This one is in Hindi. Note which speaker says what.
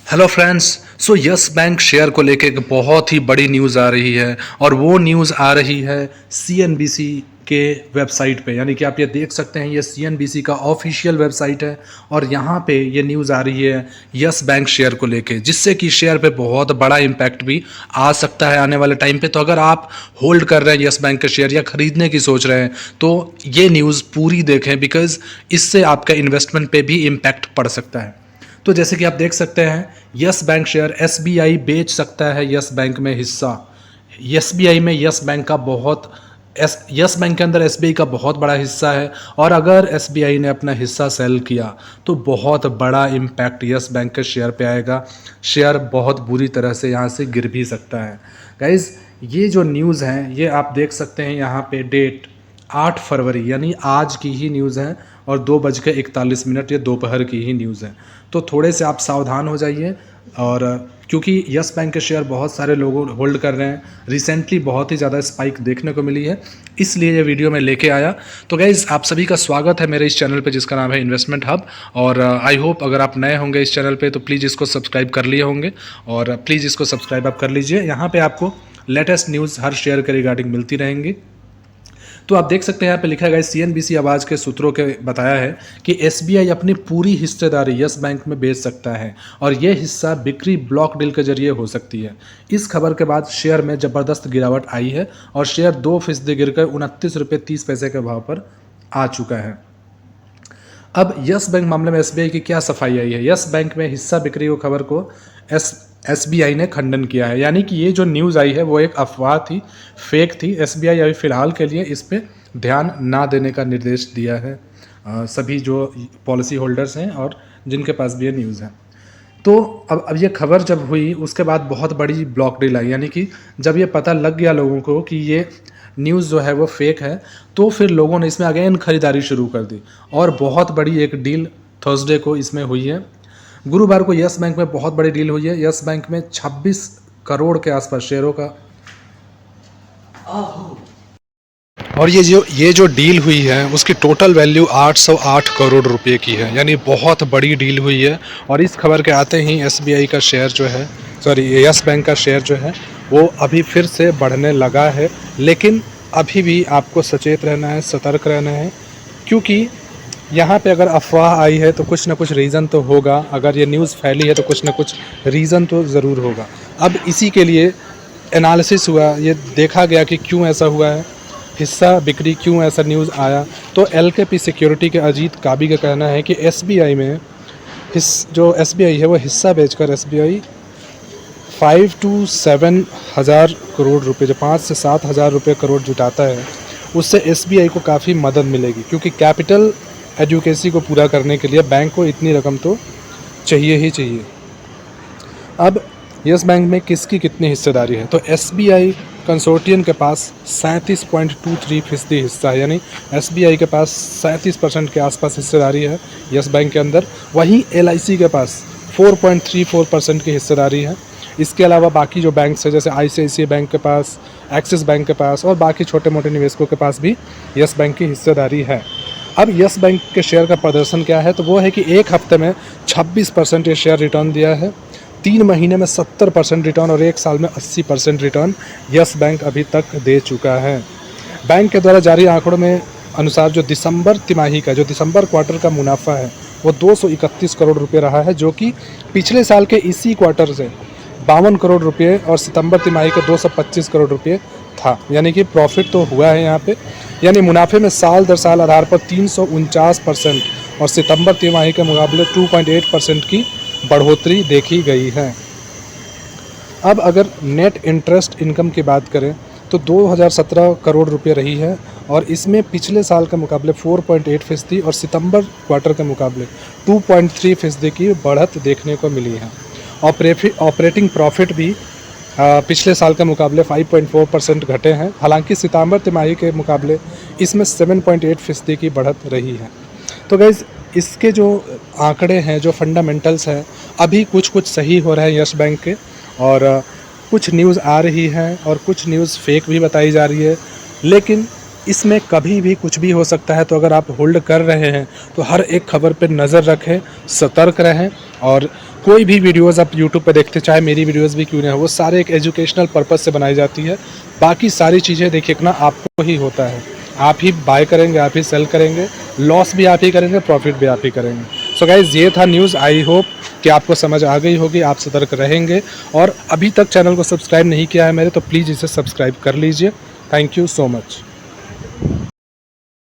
Speaker 1: Hello friends. So yes bank share को लेके एक बहुत ही बड़ी न्यूज़ आ रही है और वो न्यूज़ आ रही है सीएनबीसी के वेबसाइट पे। यानी कि आप ये देख सकते हैं, ये सीएनबीसी का ऑफिशियल वेबसाइट है और यहाँ पे ये न्यूज़ आ रही है यस बैंक शेयर को लेके, जिससे कि शेयर पे बहुत बड़ा इम्पैक्ट भी आ सकता है आने वाले टाइम पे। तो अगर आप होल्ड कर रहे हैं यस बैंक के शेयर या खरीदने की सोच रहे हैं तो ये न्यूज़ पूरी देखें, बिकॉज इससे आपका इन्वेस्टमेंट पे भी इम्पैक्ट पड़ सकता है। तो जैसे कि आप देख सकते हैं, यस बैंक शेयर एसबीआई बेच सकता है यस बैंक में हिस्सा। एसबीआई में यस बैंक का बहुत यस बैंक के अंदर एसबीआई का बहुत बड़ा हिस्सा है और अगर एसबीआई ने अपना हिस्सा सेल किया तो बहुत बड़ा इम्पैक्ट यस बैंक के शेयर पे आएगा। शेयर बहुत बुरी तरह से यहाँ से गिर भी सकता है। गाइज, ये जो न्यूज़ है ये आप देख सकते हैं यहाँ पे, डेट 8 फरवरी यानी आज की ही न्यूज़ है और 2:41 ये दोपहर की ही न्यूज़ है। तो थोड़े से आप सावधान हो जाइए। और क्योंकि यस बैंक के शेयर बहुत सारे लोगों होल्ड कर रहे हैं, रिसेंटली बहुत ही ज़्यादा स्पाइक देखने को मिली है, इसलिए ये वीडियो मैं लेके आया। तो गाइज़, आप सभी का स्वागत है मेरे इस चैनल पे जिसका नाम है इन्वेस्टमेंट हब। और आई होप अगर आप नए होंगे इस चैनल पे तो प्लीज़ इसको सब्सक्राइब कर लिए होंगे और प्लीज़ इसको सब्सक्राइब आप कर लीजिए। यहाँ पर आपको लेटेस्ट न्यूज़ हर शेयर के रिगार्डिंग मिलती रहेंगी। तो आप देख सकते हैं यहाँ पे लिखा गया है, सीएनबीसी आवाज़ के सूत्रों के बताया है कि एसबीआई अपनी पूरी हिस्सेदारी यस बैंक में बेच सकता है और ये हिस्सा बिक्री ब्लॉक डील के जरिए हो सकती है। इस खबर के बाद शेयर में ज़बरदस्त गिरावट आई है और शेयर 2% गिरकर 29 रुपये 30 पैसे के भाव पर आ चुका है। अब यस बैंक मामले में एसबीआई की क्या सफाई आई है? यस बैंक में हिस्सा बिक्री की खबर को एसबीआई ने खंडन किया है। यानी कि ये जो न्यूज़ आई है वो एक अफवाह थी, फेक थी। एसबीआई अभी फ़िलहाल के लिए इस पे ध्यान ना देने का निर्देश दिया है सभी जो पॉलिसी होल्डर्स हैं और जिनके पास भी ये न्यूज़ है। तो अब ये खबर जब हुई उसके बाद बहुत बड़ी ब्लॉक डील आई। यानी कि जब ये पता लग गया लोगों को कि ये न्यूज़ जो है वो फेक है तो फिर लोगों ने इसमें अगेन खरीदारी शुरू कर दी और बहुत बड़ी एक डील थर्सडे को इसमें हुई है। गुरुवार को यस बैंक में बहुत बड़ी डील हुई है। यस बैंक में 26 करोड़ के आसपास शेयरों का और ये जो डील हुई है उसकी टोटल वैल्यू 808 करोड़ रुपए की है। यानी बहुत बड़ी डील हुई है। और इस खबर के आते ही एसबीआई का शेयर जो है, यस बैंक का शेयर जो है वो अभी फिर से बढ़ने लगा है। लेकिन अभी भी आपको सचेत रहना है, सतर्क रहना है, क्योंकि यहाँ पे अगर अफवाह आई है तो कुछ ना कुछ रीज़न तो होगा। अगर ये न्यूज़ फैली है तो कुछ ना कुछ रीज़न तो ज़रूर होगा। अब इसी के लिए एनालिसिस हुआ, ये देखा गया कि क्यों ऐसा हुआ है, हिस्सा बिक्री क्यों ऐसा न्यूज़ आया। तो एलकेपी सिक्योरिटी के अजीत काबी का कहना है कि एसबीआई में जो एसबीआई है वो हिस्सा बेचकर एसबीआई 5 to 7 हज़ार करोड़ रुपए, जो 5 से 7 हज़ार रुपये करोड़ जुटाता है, उससे एसबीआई को काफ़ी मदद मिलेगी। क्योंकि कैपिटल एडुकेसी को पूरा करने के लिए बैंक को इतनी रकम तो चाहिए ही चाहिए। अब यस बैंक में किसकी कितनी हिस्सेदारी है? तो एसबीआई कंसोर्टियम के पास 37.23% हिस्सा है। यानी एसबीआई के पास 37% के आसपास हिस्सेदारी है यस बैंक के अंदर। वहीं एलआईसी के पास 4.34% की हिस्सेदारी है। इसके अलावा बाकी जो बैंक्स है जैसे आईसीआईसीआई बैंक के पास, एक्सिस बैंक के पास और बाकी छोटे मोटे निवेशकों के पास भी यस बैंक की हिस्सेदारी है। अब यस बैंक के शेयर का प्रदर्शन क्या है? तो वो है कि एक हफ्ते में 26% ये शेयर रिटर्न दिया है, 3 महीने में 70% रिटर्न और 1 साल में 80% रिटर्न यस बैंक अभी तक दे चुका है। बैंक के द्वारा जारी आंकड़ों में अनुसार जो दिसंबर तिमाही का, जो दिसंबर क्वार्टर का मुनाफा है वो 231 करोड़ रुपये रहा है, जो कि पिछले साल के इसी क्वार्टर से 52 करोड़ रुपये और सितंबर तिमाही के 225 करोड़ रुपये था। यानी कि प्रॉफिट तो हुआ है यहाँ पे। यानी मुनाफे में साल दर साल आधार पर 349% और सितंबर तिमाही के मुकाबले 2.8% की बढ़ोतरी देखी गई है। अब अगर नेट इंटरेस्ट इनकम की बात करें तो 2017 करोड़ रुपये रही है और इसमें पिछले साल के मुकाबले 4.8% और सितंबर क्वार्टर के मुकाबले 2.3% की बढ़त देखने को मिली है। ऑपरेटिंग प्रॉफिट भी पिछले साल के मुकाबले 5.4% घटे हैं। हालांकि सितंबर तिमाही के मुकाबले इसमें 7.8% की बढ़त रही है। तो गाइज़, इसके जो आंकड़े हैं, जो फंडामेंटल्स हैं, अभी कुछ सही हो रहे हैं यस बैंक के और कुछ न्यूज़ आ रही है और कुछ न्यूज़ फेक भी बताई जा रही है। लेकिन इसमें कभी भी कुछ भी हो सकता है। तो अगर आप होल्ड कर रहे हैं तो हर एक खबर पर नज़र रखें, सतर्क रहें और कोई भी वीडियोस आप यूट्यूब पे देखते, चाहे मेरी वीडियोस भी क्यों ना हो, वो सारे एक एजुकेशनल पर्पस से बनाई जाती है। बाकी सारी चीज़ें देखिए ना आपको ही होता है, आप ही बाय करेंगे, आप ही सेल करेंगे, लॉस भी आप ही करेंगे, प्रॉफिट भी आप ही करेंगे। सो गाइज़ ये था न्यूज़। आई होप कि आपको समझ आ गई होगी, आप सतर्क रहेंगे। और अभी तक चैनल को सब्सक्राइब नहीं किया है मेरे, तो प्लीज़ इसे सब्सक्राइब कर लीजिए। Thank you so much.